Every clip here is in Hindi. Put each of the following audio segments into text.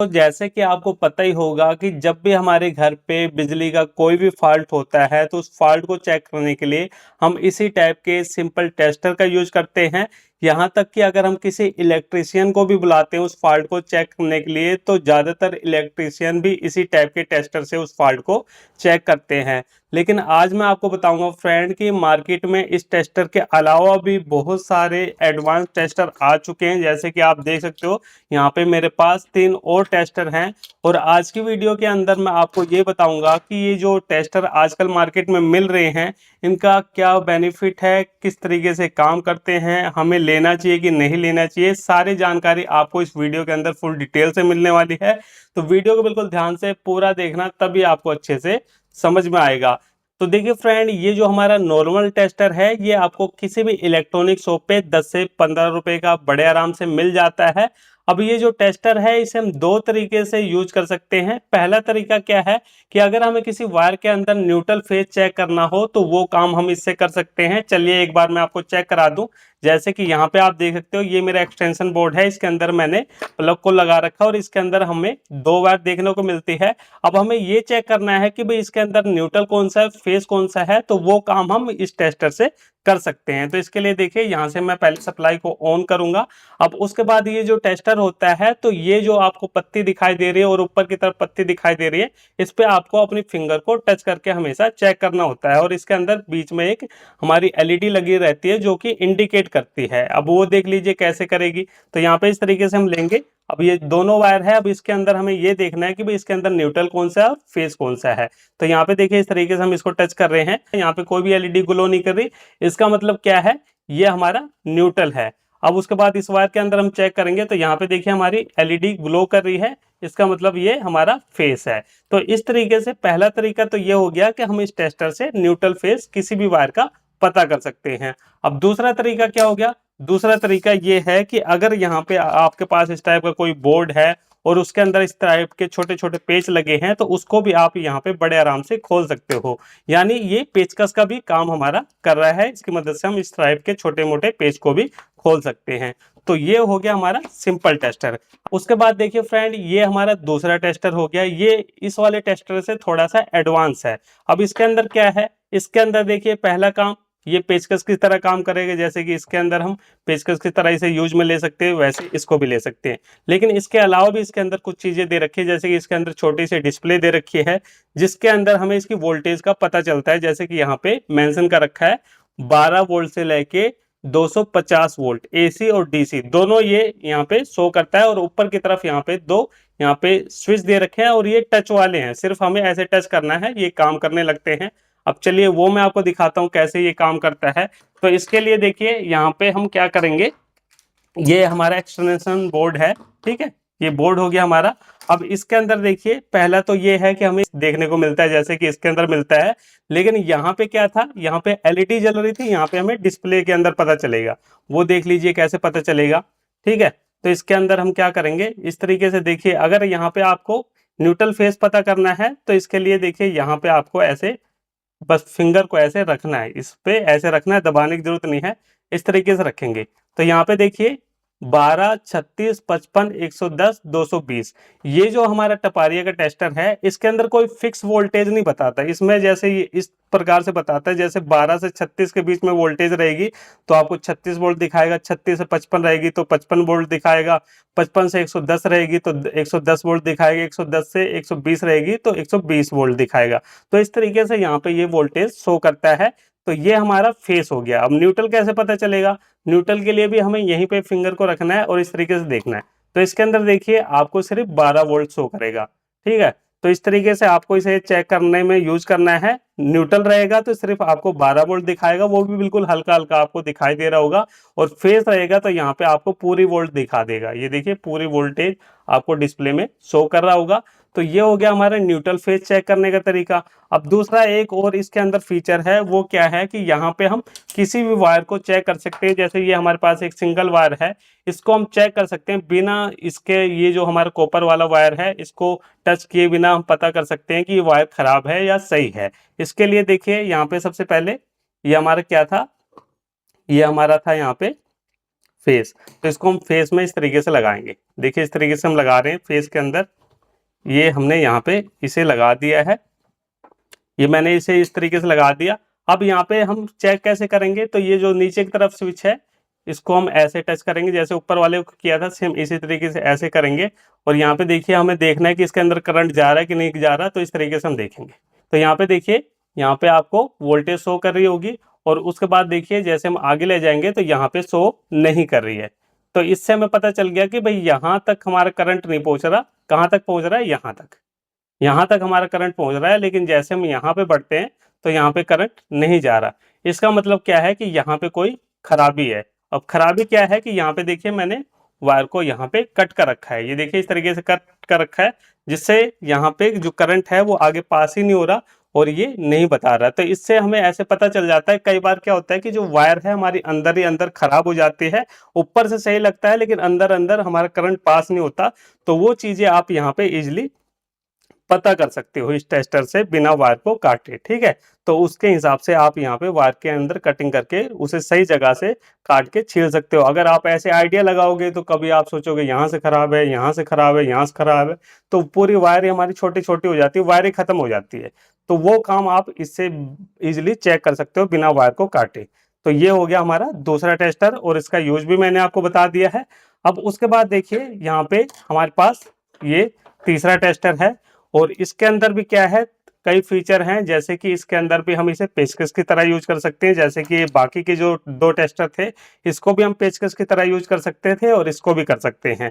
तो जैसे कि आपको पता ही होगा कि जब भी हमारे घर पे बिजली का कोई भी फॉल्ट होता है तो उस फॉल्ट को चेक करने के लिए हम इसी टाइप के सिंपल टेस्टर का यूज करते हैं। यहाँ तक कि अगर हम किसी इलेक्ट्रिशियन को भी बुलाते हैं उस फॉल्ट को चेक करने के लिए तो ज़्यादातर इलेक्ट्रिशियन भी इसी टाइप के टेस्टर से उस फॉल्ट को चेक करते हैं। लेकिन आज मैं आपको बताऊंगा फ्रेंड कि मार्केट में इस टेस्टर के अलावा भी बहुत सारे एडवांस टेस्टर आ चुके हैं। जैसे कि आप देख सकते हो यहाँ पे मेरे पास 3 और टेस्टर हैं और आज की वीडियो के अंदर मैं आपको ये बताऊंगा कि ये जो टेस्टर आजकल मार्केट में मिल रहे हैं इनका क्या बेनिफिट है, किस तरीके से काम करते हैं, हमें लेना चाहिए कि नहीं लेना चाहिए, सारी जानकारी आपको इस वीडियो के अंदर फुल डिटेल से मिलने वाली है। तो वीडियो को बिल्कुल ध्यान से पूरा देखना, तभी आपको अच्छे से समझ में आएगा। तो देखिए फ्रेंड, ये जो हमारा नॉर्मल टेस्टर है ये आपको किसी भी इलेक्ट्रॉनिक शॉप पे 10 से 15 रुपए का बड़े आराम से मिल जाता है। अब ये जो टेस्टर है इसे हम दो तरीके से यूज कर सकते हैं। पहला तरीका क्या है कि अगर हमें किसी वायर के अंदर न्यूट्रल फेज चेक करना हो तो वो काम हम इससे कर सकते हैं। चलिए एक बार मैं आपको चेक करा दूं। जैसे कि यहाँ पे आप देख सकते हो ये मेरा एक्सटेंशन बोर्ड है, इसके अंदर मैंने प्लग को लगा रखा है और इसके अंदर हमें दो वायर देखने को मिलती है। अब हमें ये चेक करना है कि भाई इसके अंदर न्यूट्रल कौन सा है, फेज कौन सा है, तो वो काम हम इस टेस्टर से कर सकते हैं। तो इसके लिए देखिए यहाँ से मैं पहले सप्लाई को ऑन करूंगा। अब उसके बाद ये जो टेस्टर होता है तो ये जो आपको पत्ती दिखाई दे रही है और ऊपर की तरफ पत्ती दिखाई दे रही है, इस पे आपको अपनी फिंगर को टच करके हमेशा चेक करना होता है। और इसके अंदर बीच में एक हमारी एलईडी लगी रहती है जो कि इंडिकेट करती है। अब वो देख लीजिए कैसे करेगी। तो यहाँ पे इस तरीके से हम लेंगे। अब ये दोनों वायर है, अब इसके अंदर हमें ये देखना है कि भाई इसके अंदर न्यूट्रल कौन सा है और फेज कौन सा है। तो यहाँ पे देखिए इस तरीके से हम इसको टच कर रहे हैं, यहाँ पे कोई भी एलईडी ग्लो नहीं कर रही। इसका मतलब क्या है, ये हमारा न्यूट्रल है। अब उसके बाद इस वायर के अंदर हम चेक करेंगे तो यहाँ पे देखिए हमारी एलईडी ग्लो कर रही है, इसका मतलब ये हमारा फेस है। तो इस तरीके से पहला तरीका तो ये हो गया कि हम इस टेस्टर से न्यूट्रल फेस किसी भी वायर का पता कर सकते हैं। अब दूसरा तरीका क्या हो गया, दूसरा तरीका ये है कि अगर यहाँ पे आपके पास इस टाइप का कोई बोर्ड है और उसके अंदर इस टाइप के छोटे छोटे पेच लगे हैं तो उसको भी आप यहाँ पे बड़े आराम से खोल सकते हो। यानी ये पेचकस का भी काम हमारा कर रहा है, इसकी मदद से हम इस टाइप के छोटे मोटे पेच को भी खोल सकते हैं। तो ये हो गया हमारा सिंपल टेस्टर। उसके बाद देखिए फ्रेंड, ये हमारा दूसरा टेस्टर हो गया। ये इस वाले टेस्टर से थोड़ा सा एडवांस है। अब इसके अंदर क्या है, इसके अंदर देखिए पहला काम, ये पेचकस की तरह काम करेगा। जैसे कि इसके अंदर हम पेचकस की तरह इसे यूज में ले सकते हैं, वैसे इसको भी ले सकते हैं। लेकिन इसके अलावा भी इसके अंदर कुछ चीजें दे रखी है। जैसे कि इसके अंदर छोटी सी डिस्प्ले दे रखी है जिसके अंदर हमें इसकी वोल्टेज का पता चलता है। जैसे कि यहाँ पे मेंशन कर रखा है 12 वोल्ट से लेके 250 वोल्ट, एसी और डीसी दोनों ये यहाँ पे शो करता है। और ऊपर की तरफ यहाँ पे दो यहाँ पे स्विच दे रखे हैं और ये टच वाले हैं, सिर्फ हमें ऐसे टच करना है ये काम करने लगते हैं। अब चलिए वो मैं आपको दिखाता हूँ कैसे ये काम करता है। तो इसके लिए देखिए यहाँ पे हम क्या करेंगे, ये हमारा एक्सटेंशन बोर्ड है, ठीक है, ये बोर्ड हो गया हमारा। अब इसके अंदर देखिए पहला तो ये है कि हमें देखने को मिलता है जैसे कि इसके अंदर मिलता है। लेकिन यहाँ पे क्या था, यहाँ पे एलईडी जल रही थी, यहाँ पे हमें डिस्प्ले के अंदर पता चलेगा। वो देख लीजिए कैसे पता चलेगा, ठीक है। तो इसके अंदर हम क्या करेंगे, इस तरीके से देखिए अगर यहाँ पे आपको न्यूट्रल फेस पता करना है तो इसके लिए देखिए यहाँ पे आपको ऐसे बस फिंगर को ऐसे रखना है, इस पे ऐसे रखना है, दबाने की जरूरत नहीं है। इस तरीके से रखेंगे तो यहाँ पे देखिए 12, 36, 55, 110, 220, ये जो हमारा टपारिया का टेस्टर है इसके अंदर कोई फिक्स वोल्टेज नहीं बताता इसमें। जैसे ये इस प्रकार से बताता है, जैसे 12 से 36 के बीच में वोल्टेज रहेगी तो आपको 36 वोल्ट दिखाएगा, 36 से 55 रहेगी तो 55 वोल्ट दिखाएगा, 55 से 110 रहेगी तो 110 वोल्ट दिखाएगा, 110 से 120 रहेगी तो 120 वोल्ट दिखाएगा। तो इस तरीके से यहाँ पे ये वोल्टेज शो करता है। तो ये हमारा फेस हो गया। अब न्यूट्रल कैसे पता चलेगा, न्यूट्रल के लिए भी हमें यहीं पे फिंगर को रखना है और इस तरीके से देखना है। तो इसके अंदर देखिए आपको सिर्फ 12 वोल्ट शो करेगा, ठीक है। तो इस तरीके से आपको इसे चेक करने में यूज करना है। न्यूट्रल रहेगा तो सिर्फ आपको 12 वोल्ट दिखाएगा, वो भी बिल्कुल हल्का हल्का आपको दिखाई दे रहा होगा। और फेस रहेगा तो यहाँ पे आपको पूरी वोल्ट दिखा देगा, ये देखिए पूरी वोल्टेज आपको डिस्प्ले में शो कर रहा होगा। तो ये हो गया हमारा न्यूट्रल फेज चेक करने का तरीका। अब दूसरा एक और इसके अंदर फीचर है, वो क्या है कि यहाँ पे हम किसी भी वायर को चेक कर सकते हैं। जैसे ये हमारे पास एक सिंगल वायर है, इसको हम चेक कर सकते हैं बिना इसके, ये जो हमारा कॉपर वाला वायर है इसको टच किए बिना हम पता कर सकते हैं कि ये वायर खराब है या सही है। इसके लिए देखिए यहाँ पे सबसे पहले ये हमारा क्या था, ये हमारा था यहाँ पे फेस। तो इसको हम फेस में इस तरीके से लगाएंगे। देखिए इस तरीके से हम लगा रहे हैं फेस के अंदर। ये हमने यहाँ पे इसे लगा दिया है, ये मैंने इसे इस तरीके से लगा दिया। अब यहाँ पे हम चेक कैसे करेंगे, तो ये जो नीचे की तरफ स्विच है इसको हम ऐसे टच करेंगे जैसे ऊपर वाले को किया था, सेम इसी तरीके से ऐसे करेंगे। और यहाँ पे देखिए हमें देखना है कि इसके अंदर करंट जा रहा है कि नहीं जा रहा, तो इस तरीके से हम देखेंगे। तो यहाँ पे देखिए, यहाँ पे आपको वोल्टेज शो कर रही होगी, और उसके बाद देखिए जैसे हम आगे ले जाएंगे तो यहाँ पे शो नहीं कर रही है। तो इससे हमें पता चल गया कि भाई यहाँ तक हमारा करंट नहीं पहुंच रहा। कहाँ तक पहुंच रहा है, यहाँ तक, यहाँ तक हमारा करंट पहुंच रहा है, लेकिन जैसे हम यहाँ पे बढ़ते हैं तो यहाँ पे करंट नहीं जा रहा। इसका मतलब क्या है कि यहाँ पे कोई खराबी है। अब खराबी क्या है कि यहाँ पे देखिए मैंने वायर को यहाँ पे कट कर रखा है, ये देखिए इस तरीके से कट कर रखा है, जिससे यहाँ पे जो करंट है वो आगे पास ही नहीं हो रहा और ये नहीं बता रहा। तो इससे हमें ऐसे पता चल जाता है, कई बार क्या होता है कि जो वायर है हमारी अंदर ही अंदर खराब हो जाती है, ऊपर से सही लगता है लेकिन अंदर अंदर हमारा करंट पास नहीं होता। तो वो चीजें आप यहाँ पे इजिली पता कर सकते हो इस टेस्टर से बिना वायर को काटे। ठीक है, तो उसके हिसाब से आप यहाँ पे वायर के अंदर कटिंग करके उसे सही जगह से काट के छील सकते हो। अगर आप ऐसे आइडिया लगाओगे तो कभी आप सोचोगे यहाँ से खराब है, यहाँ से खराब है, यहाँ से खराब है, तो पूरी वायर हमारी छोटी छोटी हो जाती है, वायरें खत्म हो जाती है। तो वो काम आप इससे इजिली चेक कर सकते हो बिना वायर को काटे। तो ये हो गया हमारा दूसरा टेस्टर, और इसका यूज भी मैंने आपको बता दिया है। अब उसके बाद देखिए यहाँ पे हमारे पास ये तीसरा टेस्टर है, और इसके अंदर भी क्या है, कई फीचर हैं, जैसे कि इसके अंदर भी हम इसे पेचकस की तरह यूज कर सकते हैं। जैसे कि बाकी के जो दो टेस्टर थे इसको भी हम पेचकस की तरह यूज कर सकते थे और इसको भी कर सकते हैं।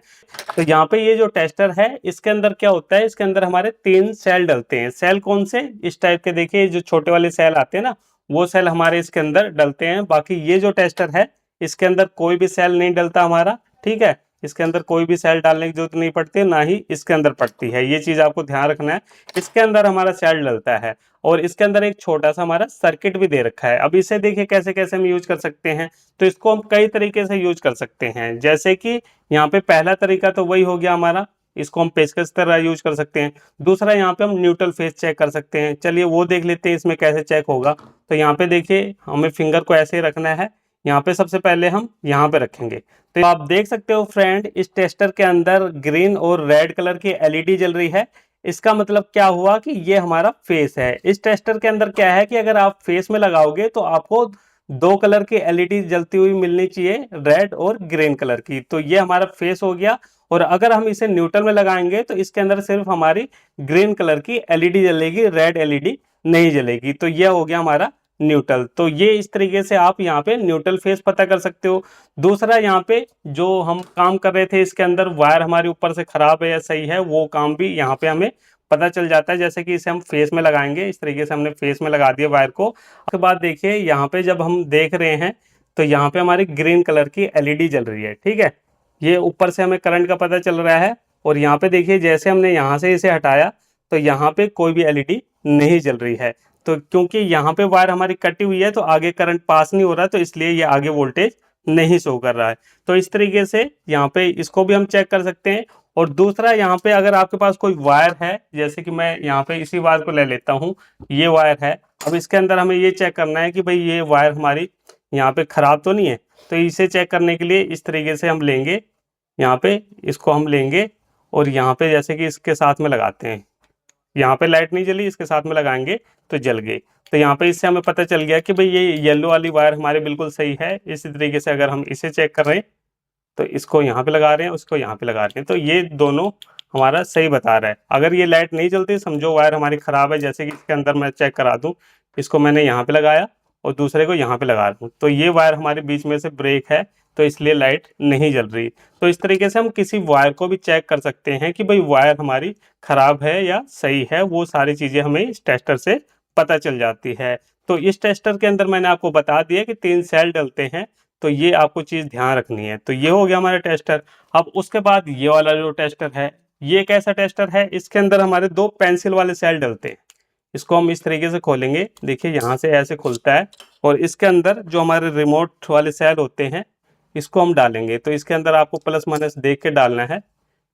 तो यहाँ पे ये जो टेस्टर है इसके अंदर क्या होता है, इसके अंदर हमारे 3 सेल डलते हैं। सेल कौन से, इस टाइप के देखिए जो छोटे वाले सेल आते हैं ना, वो सेल हमारे इसके अंदर डलते हैं। बाकी ये जो टेस्टर है इसके अंदर कोई भी सेल नहीं डलता हमारा। ठीक है, इसके अंदर कोई भी सेल डालने की जरूरत नहीं पड़ती, ना ही इसके अंदर पड़ती है, ये चीज आपको ध्यान रखना है। इसके अंदर हमारा सेल डलता है, और इसके अंदर एक छोटा सा हमारा सर्किट भी दे रखा है। अब इसे देखिए कैसे कैसे हम यूज कर सकते हैं। तो इसको हम कई तरीके से यूज कर सकते हैं, जैसे कि यहाँ पे पहला तरीका तो वही हो गया हमारा, इसको हम पेचकस तरह यूज कर सकते हैं। दूसरा यहाँ पे हम न्यूट्रल फेस चेक कर सकते हैं, चलिए वो देख लेते हैं इसमें कैसे चेक होगा। तो यहाँ पे देखिए हमें फिंगर को ऐसे ही रखना है, यहाँ पे सबसे पहले हम यहाँ पे रखेंगे। तो आप देख सकते हो फ्रेंड, इस टेस्टर के अंदर ग्रीन और रेड कलर की एलईडी जल रही है। इसका मतलब क्या हुआ कि ये हमारा फेस है। इस टेस्टर के अंदर क्या है कि अगर आप फेस में लगाओगे तो आपको 2 कलर की एलईडी जलती हुई मिलनी चाहिए, रेड और ग्रीन कलर की। तो ये हमारा फेस हो गया। और अगर हम इसे न्यूट्रल में लगाएंगे तो इसके अंदर सिर्फ हमारी ग्रीन कलर की एलईडी जलेगी, रेड एलईडी नहीं जलेगी। तो ये हो गया हमारा न्यूट्रल। तो ये इस तरीके से आप यहाँ पे न्यूट्रल फेस पता कर सकते हो। दूसरा यहाँ पे जो हम काम कर रहे थे, इसके अंदर वायर हमारे ऊपर से खराब है या सही है, वो काम भी यहाँ पे हमें पता चल जाता है। जैसे कि इसे हम फेस में लगाएंगे, इस तरीके से हमने फेस में लगा दिया वायर को। उसके बाद देखिए यहाँ पे जब हम देख रहे हैं तो यहाँ पे हमारी ग्रीन कलर की एलईडी जल रही है। ठीक है, ये ऊपर से हमें करंट का पता चल रहा है। और यहाँ पे देखिए जैसे हमने यहाँ से इसे हटाया तो यहाँ पे कोई भी एलईडी नहीं जल रही है। तो क्योंकि यहाँ पे वायर हमारी कटी हुई है तो आगे करंट पास नहीं हो रहा, तो इसलिए ये आगे वोल्टेज नहीं शो कर रहा है। तो इस तरीके से यहाँ पे इसको भी हम चेक कर सकते हैं। और दूसरा यहाँ पे अगर आपके पास कोई वायर है, जैसे कि मैं यहाँ पे इसी वायर को ले लेता हूँ, ये वायर है। अब इसके अंदर हमें ये चेक करना है कि भाई ये वायर हमारी यहाँ पे खराब तो नहीं है। तो इसे चेक करने के लिए इस तरीके से हम लेंगे, यहाँ पे इसको हम लेंगे और यहाँ पे जैसे कि इसके साथ में लगाते हैं। यहाँ पे लाइट नहीं जली, इसके साथ में लगाएंगे तो जल गई। तो यहाँ पे इससे हमें पता चल गया कि भाई ये येलो वाली वायर हमारे बिल्कुल सही है। इसी तरीके से अगर हम इसे चेक कर रहे हैं तो इसको यहाँ पे लगा रहे हैं, उसको यहाँ पे लगा रहे हैं, तो ये दोनों हमारा सही बता रहा है। अगर ये लाइट नहीं जलती समझो वायर हमारी खराब है। जैसे कि इसके अंदर मैं चेक करा दूं, इसको मैंने यहाँ पे लगाया और दूसरे को यहाँ पे लगा रहा हूँ, तो ये वायर हमारे बीच में से ब्रेक है, तो इसलिए लाइट नहीं जल रही। तो इस तरीके से हम किसी वायर को भी चेक कर सकते हैं कि भाई वायर हमारी खराब है या सही है। वो सारी चीजें हमें इस टेस्टर से पता चल जाती है। तो इस टेस्टर के अंदर मैंने आपको बता दिया कि 3 सेल डलते हैं, तो ये आपको चीज ध्यान रखनी है। तो ये हो गया हमारा टेस्टर। अब उसके बाद ये वाला जो टेस्टर है, ये कैसा टेस्टर है, इसके अंदर हमारे 2 पेंसिल वाले सेल डलते हैं। इसको हम इस तरीके से खोलेंगे, देखिए यहाँ से ऐसे खुलता है, और इसके अंदर जो हमारे रिमोट वाले सेल होते हैं इसको हम डालेंगे। तो इसके अंदर आपको प्लस माइनस देख के डालना है,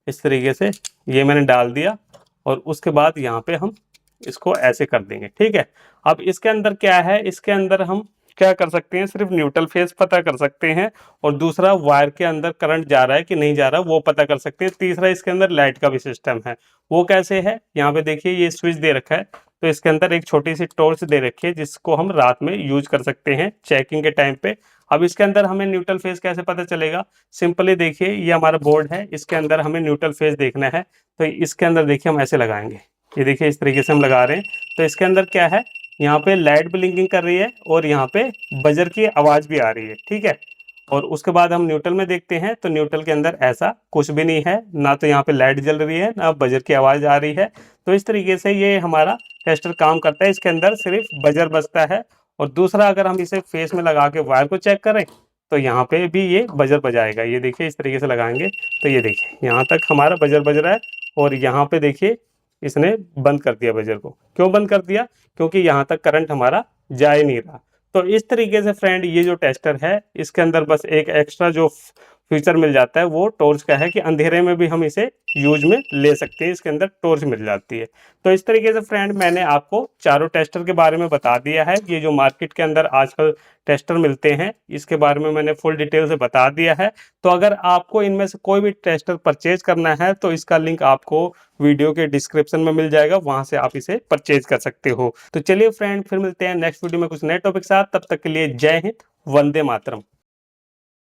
इस तरीके से। ये मैंने डाल दिया और उसके बाद यहाँ पे हम इसको ऐसे कर देंगे। ठीक है, अब इसके अंदर क्या है, इसके अंदर हम क्या कर सकते हैं, सिर्फ न्यूट्रल फेज पता कर सकते हैं, और दूसरा वायर के अंदर करंट जा रहा है कि नहीं जा रहा वो पता कर सकते हैं। तीसरा इसके अंदर लाइट का भी सिस्टम है। वो कैसे है, यहाँ पे देखिए ये स्विच दे रखा है, तो इसके अंदर एक छोटी सी टॉर्च दे रखी है जिसको हम रात में यूज कर सकते हैं चेकिंग के टाइम पे। अब इसके अंदर हमें न्यूट्रल फेज कैसे पता चलेगा, सिंपली देखिए ये हमारा बोर्ड है, इसके अंदर हमें न्यूट्रल फेज देखना है, तो इसके अंदर देखिए हम ऐसे लगाएंगे, ये देखिए इस तरीके से हम लगा रहे हैं। तो इसके अंदर क्या है, यहाँ पे लाइट ब्लिंकिंग कर रही है और यहाँ पे बजर की आवाज भी आ रही है, ठीक है। और उसके बाद हम न्यूट्रल में देखते हैं, तो न्यूट्रल के अंदर ऐसा कुछ भी नहीं है, ना तो यहाँ पे लाइट जल रही है ना बजर की आवाज आ रही है। तो इस तरीके से ये हमारा टेस्टर काम करता है, इसके अंदर सिर्फ बजर बजता है। और दूसरा अगर हम इसे फेस में लगा के वायर को चेक करें, तो यहाँ पे भी ये बजर बजाएगा, ये देखिए इस तरीके से लगाएंगे, तो ये देखिए यहाँ तक हमारा बजर बज रहा है। और यहाँ पे देखिए इसने बंद कर दिया बजर को, क्यों बंद कर दिया, क्योंकि यहाँ तक करंट हमारा जा ही नहीं रहा। तो इस तरीके से फ्रेंड ये जो टेस्टर है, इसके अंदर बस एक एक्स्ट्रा जो फीचर मिल जाता है वो टॉर्च का है कि अंधेरे में भी हम इसे यूज में ले सकते हैं, इसके अंदर टॉर्च मिल जाती है। तो इस तरीके से फ्रेंड मैंने आपको चारों टेस्टर के बारे में बता दिया है। ये जो मार्केट के अंदर आजकल टेस्टर मिलते हैं इसके बारे में मैंने फुल डिटेल से बता दिया है। तो अगर आपको इनमें से कोई भी टेस्टर परचेज करना है तो इसका लिंक आपको वीडियो के डिस्क्रिप्शन में मिल जाएगा, वहां से आप इसे परचेज कर सकते हो। तो चलिए फ्रेंड, फिर मिलते हैं नेक्स्ट वीडियो में कुछ नए टॉपिक साथ, तब तक के लिए जय हिंद, वंदे मातरम।